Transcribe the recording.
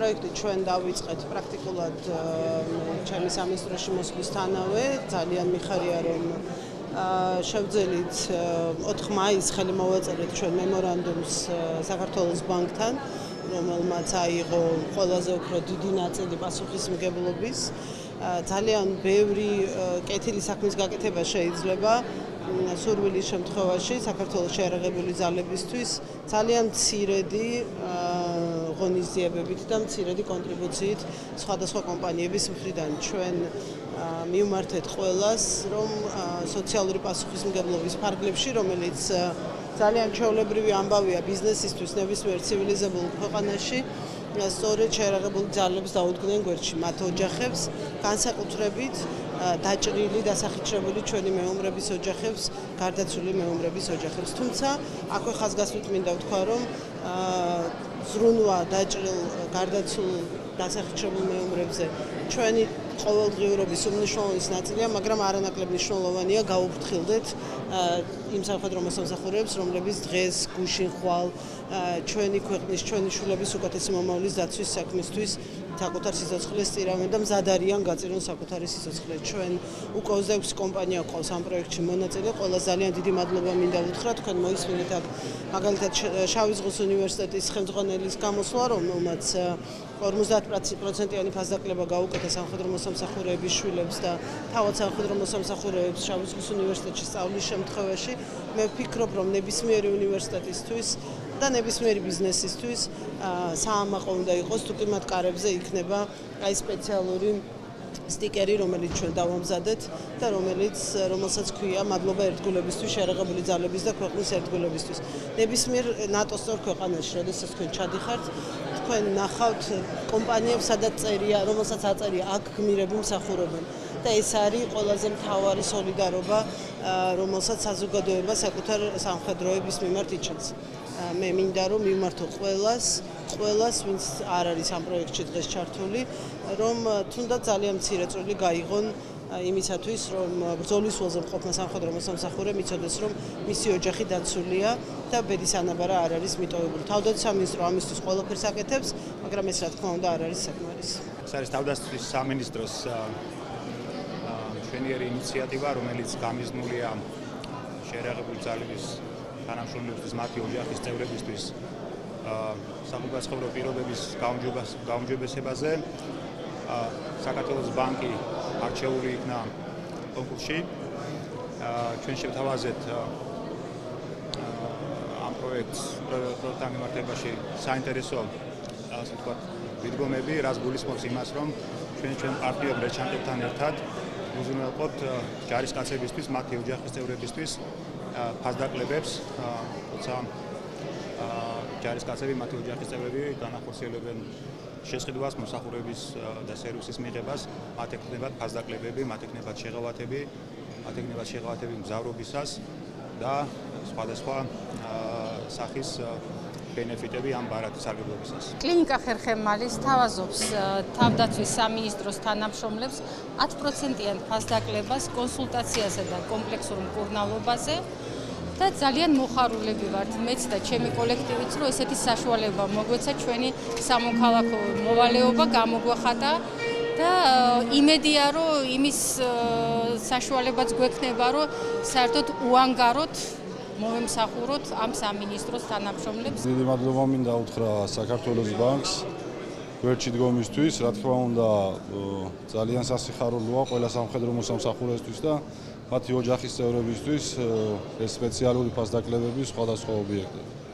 პროექტი ჩვენ დავიწყეთ პრაქტიკულად ჩემი სამინისტროში მოსვლისთანავე. ძალიან მიხარია, რომ შევძელით 4 მაისს ხელი მოვაწერეთ ჩვენ მემორანდუმს საქართველოს ბანკთან, რომელმაც აიღო ყველაზე უფრო დიდი ნაწილი პასუხისმგებლობის. ძალიან ბევრი კეთილი საქმის გაკეთება შეიძლება სურვილის შემთხვევაში საქართველოს შეიარაღებული ძალებისთვის ძალიან მცირედი ღონისძიებებით და მცირედი კონტრიბუციით სხვადასხვა კომპანიების მხრიდან. ჩვენ მივმართეთ ყველას, რომ სოციალური პასუხისმგებლობის ფარგლებში, რომელიც ძალიან ჩვეულებრივი ამბავია ბიზნესისთვის ნებისმიერ ცივილიზებულ ქვეყანაში, სწორედ შეიარაღებული ძალებს დაუდგნენ გვერდში მათ ოჯახებს, განსაკუთრებით დაჭრილი, დასახიჩრებული ჩვენი მეომრების ოჯახებს, გარდაცვლილი მეომრების ოჯახებს. თუმცა აქვე ხაზგასმით მინდა ვთქვა, რომ ზრუნვა დაჭრილ, გარდაცვლილ, დასახიჩრებულ მეომრებზე ჩვენი ყოველდღიურობის უმნიშვნელოვანესი ნაწილია, მაგრამ არანაკლებ მნიშვნელოვანია გავუფრთხილდეთ იმ სამხედრო მოსამსახურეებს, რომლებიც დღეს გუშინ ხვალ ჩვენი ქვეყნის, ჩვენი შვილების უკეთესი მომავლის დაცვის საქმისთვის საკუთარ სიცოცხლეს წირავენ და მზად არიან გაწირონ საკუთარი სიცოცხლე. ჩვენ უკვე 26 კომპანია ყავს ამ პროექტში მონაწილე. ყველას ძალიან დიდი მადლობა მინდა ვუთხრა. თქვენ მოისმინეთ აქ მაგალითად შავი ზღვის უნივერსიტეტის ხელმძღვანელის გამოსვლა, რომელმაც 50%-იანი ფასდაკლება გაუკეთა სამხედრო მოსამსახურეების შვილებს და თავად სამხედრო მოსამსახურეებს შავი ზღვის უნივერსიტეტში სწავლის შემთხვევაში. მე ვფიქრობ, რომ ნებისმიერი უნივერსიტეტისთვის და ნებისმიერი ბიზნესისთვის საამაყო უნდა იყოს, თუ კი მათ კარებზე იქნება აი სპეციალური სტიკერი, რომელიც ჩვენ დავამზადეთ და რომელსაც ქვია მადლობა ერთგულებისთვის, შეიარაღებული ძალების და ქვეყნის ერთგულებისთვის. ნებისმიერ ნატოს სწორ ქვეყანაში, როდესაც თქვენ ჩადიხართ, თქვენ ნახავთ კომპანიებს, სადაც წერია, რომელსაც აწერია აქ გმირები მსახურობენ. და ეს არის ყველაზე მთავარი სოლიდარობა, რომელსაც საზოგადოება საკუთარ სამხედროების მიმართ იჩენს. მე მინდა რომ მივმართო ყველას, ვინც არ არის ამ პროექტში დღეს ჩართული, რომ თუნდაც ძალიან მცირე წვლილი გაიღონ იმისათვის, რომ ბრძოლის ველზე მყოფმა სამხედრო მოსამსახურემ იცოდეს, რომ მისი ოჯახი დაცულია და ბედის ანაბარა არ არის მიტოვებული. თავდაცვის სამინისტრო ამისთვის ყველაფერს აკეთებს, მაგრამ ეს რა თქმა უნდა არ არის საკმარისი. ეს არის თავდაცვის სამინისტროს მშვენიერი ინიციატივა, რომელიც გამიზნულია შეიარაღებული ძალების თანამშრომლებისთვის, მათი ოჯახის წევრებისთვის საგუბერნატორო პირობების გაუმჯობესებაზე. საქართველოს ბანკი არჩეული იქნა კონკურსში. ჩვენ შევთავაზეთ ამ პროექტთან მიმართებაში საინტერესო, ასე ვთქვათ, მიდგომები, რაც გულისხმობს იმას, რომ ჩვენ პარტნიორ მერჩანტებთან ერთად უზრუნველყოფთ ჯარისკაცებისთვის, მათი ოჯახის წევრებისთვის ფასდაკლებებს, თუმცა ჯარისკაცები, მათი ოჯახის წევრები განახორციელებენ შესყიდვას, მოსახურების და სერვისის მიღებას, მათ ექნებათ ფასდაკლებები, მათ ექნებათ შეღავათები მგზავრობისას და სხვადასხვა სახის ბენეფიტები ამ ბარათის სარგებლობისას. კლინიკა ხერხემალის თავაზობს თავდაცვის სამინისტროს თანამშრომლებს 10%-იან ფასდაკლებას კონსულტაციაზე და კომპლექსურ მკურნალობაზე და ძალიან მოხარულები ვართ მეც და ჩემი კოლექტივიც, რომ ესეთი საშუალება მოგვეცა ჩვენი სამოქალაქო მოვალეობა გამოგვეხატა და იმედია, რომ იმის საშუალებაც გვექნება, რომ საერთოდ უანგაროთ მოვემსახუროთ ამ სამინისტროს თანამშრომლებს. დიდი მადლობა მინდა უთხრა საქართველოს ბანკს გვერდში დგომისთვის, რა თქმა უნდა ძალიან სასიხარულოა ყველა სამხედრო მოსამსახურესთვის და მათი ოჯახის წევრებისთვის ეს სპეციალური ფასდაკლებების სხვადასხვა ობიექტები.